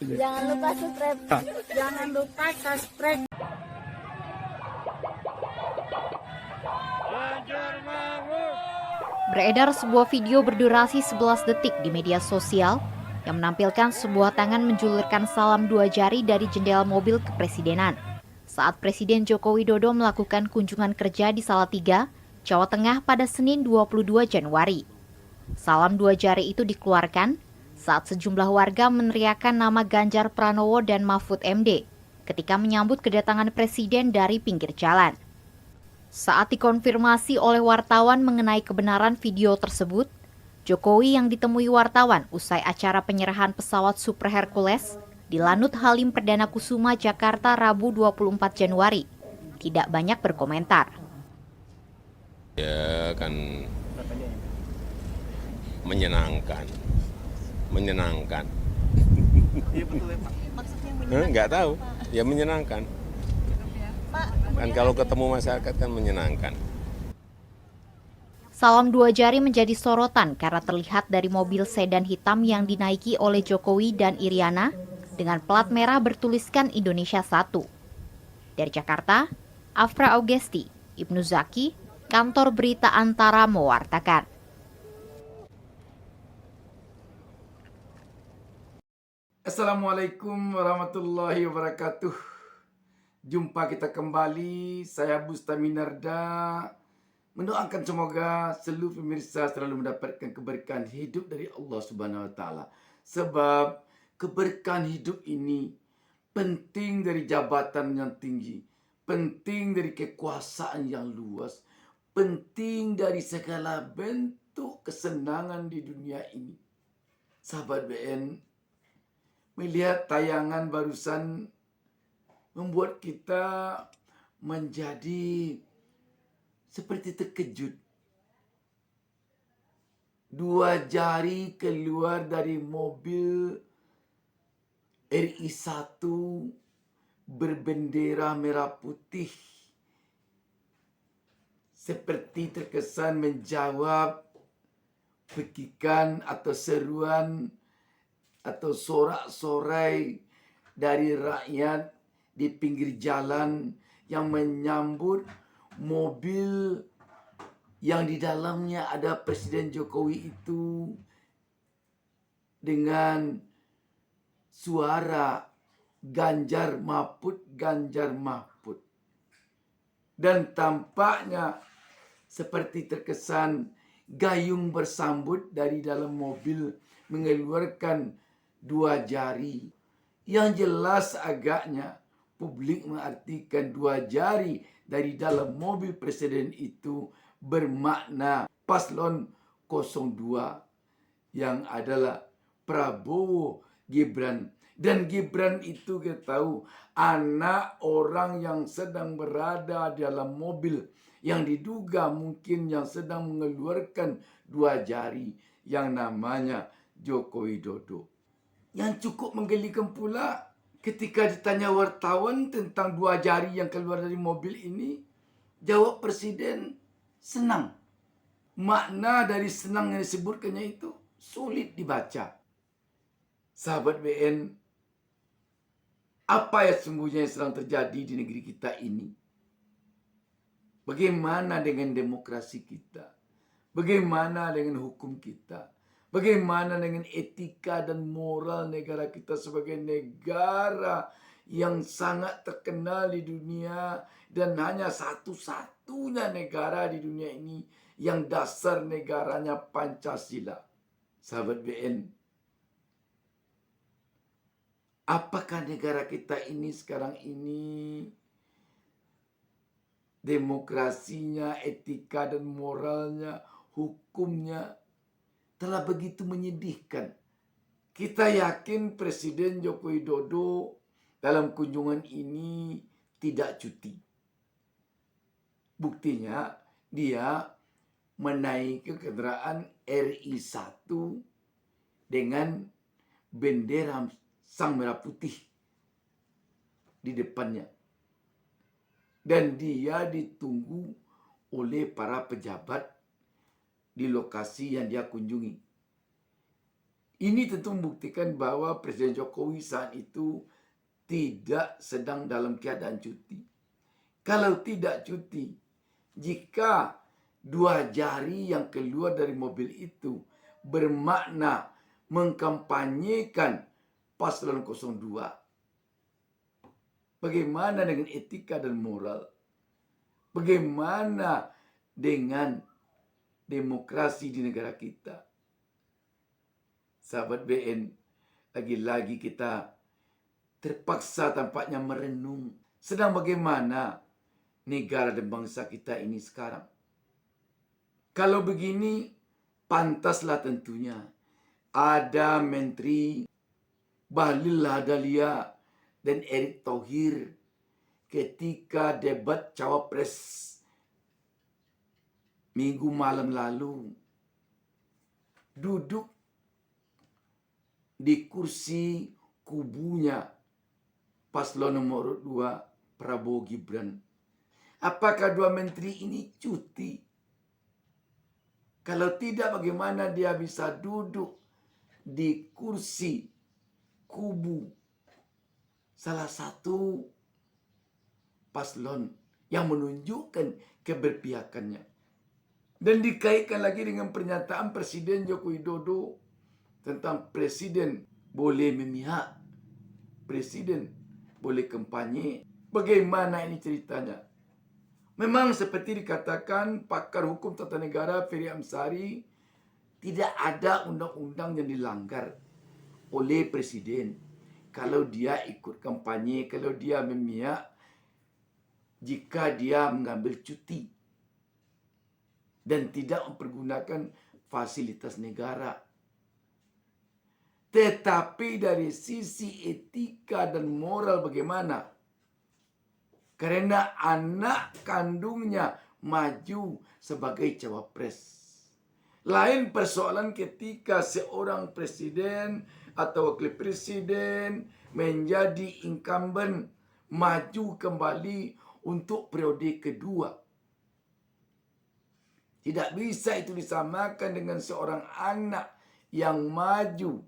Jangan lupa subscribe. Jangan lupa subscribe. Beredar sebuah video berdurasi 11 detik di media sosial yang menampilkan sebuah tangan menjulurkan salam dua jari dari jendela mobil kepresidenan saat Presiden Joko Widodo melakukan kunjungan kerja di Salatiga, Jawa Tengah pada Senin 22 Januari. Salam dua jari itu dikeluarkan saat sejumlah warga meneriakkan nama Ganjar Pranowo dan Mahfud MD ketika menyambut kedatangan Presiden dari pinggir jalan. Saat dikonfirmasi oleh wartawan mengenai kebenaran video tersebut, Jokowi yang ditemui wartawan usai acara penyerahan pesawat Super Hercules di Lanut Halim Perdana Kusuma, Jakarta, Rabu 24 Januari, tidak banyak berkomentar. Ya kan menyenangkan. Iya betul ya Pak. Nggak tahu, ya menyenangkan. Dan kalau ketemu masyarakat kan menyenangkan. Salam dua jari menjadi sorotan karena terlihat dari mobil sedan hitam yang dinaiki oleh Jokowi dan Iriana dengan plat merah bertuliskan Indonesia 1. Dari Jakarta, Afra Augesti, Ibnu Zaki, Kantor Berita Antara mewartakan. Assalamualaikum warahmatullahi wabarakatuh. Jumpa kita kembali, saya Bustami Narda. Mendoakan semoga seluruh pemirsa selalu mendapatkan keberkahan hidup dari Allah Subhanahu wa taala. Sebab keberkahan hidup ini penting dari jabatan yang tinggi, penting dari kekuasaan yang luas, penting dari segala bentuk kesenangan di dunia ini. Sahabat BN, melihat tayangan barusan membuat kita menjadi seperti terkejut. Dua jari keluar dari mobil RI1 berbendera merah putih. Seperti terkesan menjawab petikan atau seruan atau sorak-sorai dari rakyat di pinggir jalan yang menyambut mobil yang di dalamnya ada Presiden Jokowi itu dengan suara Ganjar Mahfud, Ganjar Mahfud. Dan tampaknya seperti terkesan gayung bersambut dari dalam mobil mengeluarkan dua jari. Yang jelas agaknya publik mengartikan dua jari dari dalam mobil presiden itu bermakna paslon 02 yang adalah Prabowo Gibran. Dan Gibran itu kita tahu anak orang yang sedang berada dalam mobil yang diduga mungkin yang sedang mengeluarkan dua jari yang namanya Joko Widodo. Yang cukup menggelikan pula ketika ditanya wartawan tentang dua jari yang keluar dari mobil ini, jawab Presiden senang. Makna dari senang yang disebutkannya itu sulit dibaca. Sahabat BN, apa yang sesungguhnya yang sedang terjadi di negeri kita ini? Bagaimana dengan demokrasi kita? Bagaimana dengan hukum kita? Bagaimana dengan etika dan moral negara kita sebagai negara yang sangat terkenal di dunia dan hanya satu-satunya negara di dunia ini yang dasar negaranya Pancasila. Sahabat BN, apakah negara kita ini sekarang ini demokrasinya, etika dan moralnya, hukumnya telah begitu menyedihkan? Kita yakin Presiden Joko Widodo dalam kunjungan ini tidak cuti. Buktinya dia menaiki kendaraan RI1 dengan bendera sang merah putih di depannya. Dan dia ditunggu oleh para pejabat di lokasi yang dia kunjungi. Ini tentu membuktikan bahwa Presiden Jokowi saat itu tidak sedang dalam keadaan cuti. Kalau tidak cuti, jika 2 jari yang keluar dari mobil itu bermakna mengkampanyekan paslon 02, bagaimana dengan etika dan moral? Bagaimana dengan demokrasi di negara kita? Sahabat BN, lagi-lagi kita terpaksa tampaknya merenung. Sedang bagaimana negara dan bangsa kita ini sekarang? Kalau begini, pantaslah tentunya ada Menteri Bahlil Lahadalia dan Erick Thohir ketika debat Cawapres Minggu malam lalu duduk di kursi kubunya paslon nomor 2 Prabowo Gibran. Apakah 2 menteri ini cuti? Kalau tidak, bagaimana dia bisa duduk di kursi kubu salah satu paslon yang menunjukkan keberpihakannya? Dan dikaitkan lagi dengan pernyataan Presiden Joko Widodo tentang presiden boleh memihak, presiden boleh kampanye. Bagaimana ini ceritanya? Memang seperti dikatakan pakar hukum tata negara Ferry Amsari, tidak ada undang-undang yang dilanggar oleh presiden. Kalau dia ikut kampanye, kalau dia memihak, jika dia mengambil cuti dan tidak mempergunakan fasilitas negara. Tetapi dari sisi etika dan moral bagaimana? Karena anak kandungnya maju sebagai cawapres. Lain persoalan ketika seorang presiden atau wakil presiden menjadi incumbent, maju kembali untuk periode kedua. Tidak bisa itu disamakan dengan seorang anak yang maju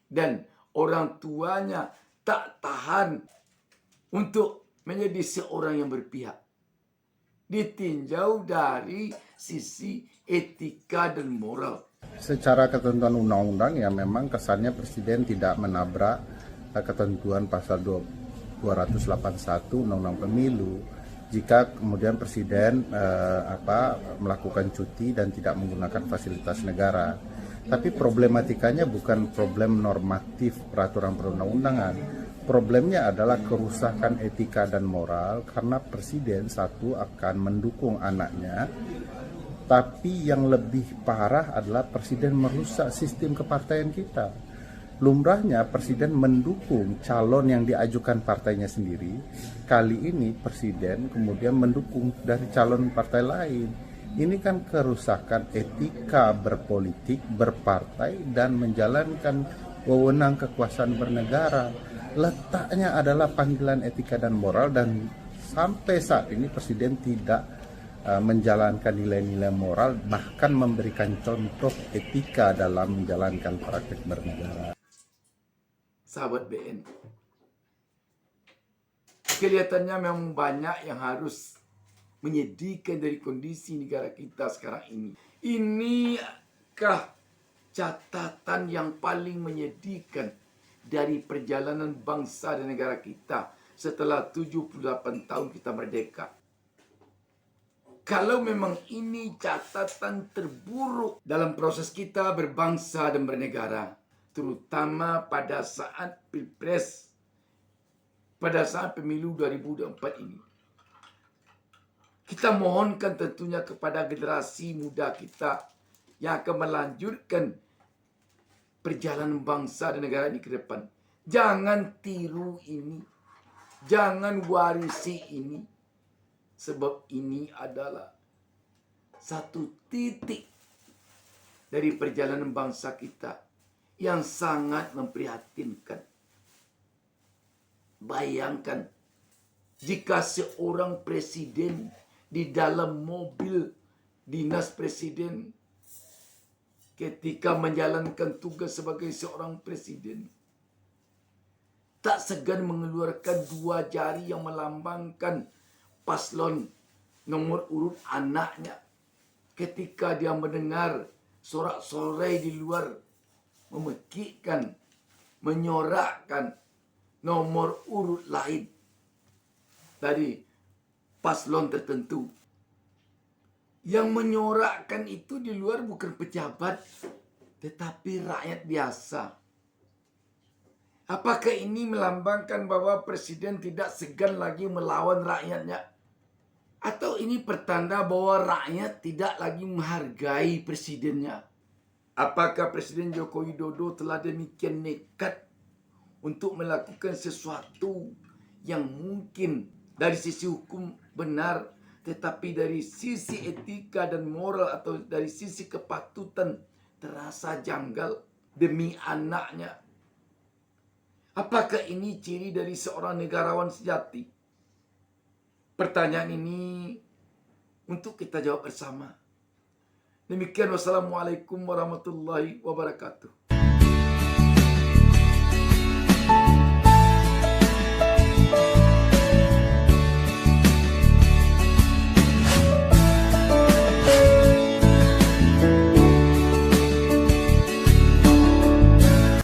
dan orang tuanya tak tahan untuk menjadi seorang yang berpihak. Ditinjau dari sisi etika dan moral. Secara ketentuan undang-undang ya memang kesannya presiden tidak menabrak ketentuan pasal 281 Undang-Undang Pemilu jika kemudian presiden melakukan cuti dan tidak menggunakan fasilitas negara. Tapi problematikanya bukan problem normatif peraturan perundang-undangan. Problemnya adalah kerusakan etika dan moral karena presiden satu akan mendukung anaknya, tapi yang lebih parah adalah presiden merusak sistem kepartaian kita. Lumrahnya presiden mendukung calon yang diajukan partainya sendiri. Kali ini presiden kemudian mendukung dari calon partai lain. Ini kan kerusakan etika berpolitik, berpartai, dan menjalankan wewenang kekuasaan bernegara. Letaknya adalah panggilan etika dan moral, dan sampai saat ini presiden tidak menjalankan nilai-nilai moral, bahkan memberikan contoh etika dalam menjalankan praktik bernegara. Sahabat BN, kelihatannya memang banyak yang harus menyedihkan dari kondisi negara kita sekarang ini. Inikah catatan yang paling menyedihkan dari perjalanan bangsa dan negara kita setelah 78 tahun kita merdeka? Kalau memang ini catatan terburuk dalam proses kita berbangsa dan bernegara, terutama pada saat Pilpres, pada saat pemilu 2024 ini, kita mohonkan tentunya kepada generasi muda kita yang akan melanjutkan perjalanan bangsa dan negara ini ke depan. Jangan tiru ini. Jangan warisi ini. Sebab ini adalah satu titik dari perjalanan bangsa kita yang sangat memprihatinkan. Bayangkan jika seorang presiden di dalam mobil dinas presiden ketika menjalankan tugas sebagai seorang presiden tak segan mengeluarkan 2 jari yang melambangkan paslon nomor urut anaknya ketika dia mendengar sorak-sorai di luar memekikkan, menyorakkan nomor urut lain dari paslon tertentu. Yang menyorakkan itu di luar bukan pejabat, tetapi rakyat biasa. Apakah ini melambangkan bahwa presiden tidak segan lagi melawan rakyatnya? Atau ini pertanda bahwa rakyat tidak lagi menghargai presidennya? Apakah Presiden Joko Widodo telah demikian nekat untuk melakukan sesuatu yang mungkin dari sisi hukum benar, tetapi dari sisi etika dan moral atau dari sisi kepatutan terasa janggal demi anaknya? Apakah ini ciri dari seorang negarawan sejati? Pertanyaan ini untuk kita jawab bersama. Demikian, wassalamualaikum warahmatullahi wabarakatuh.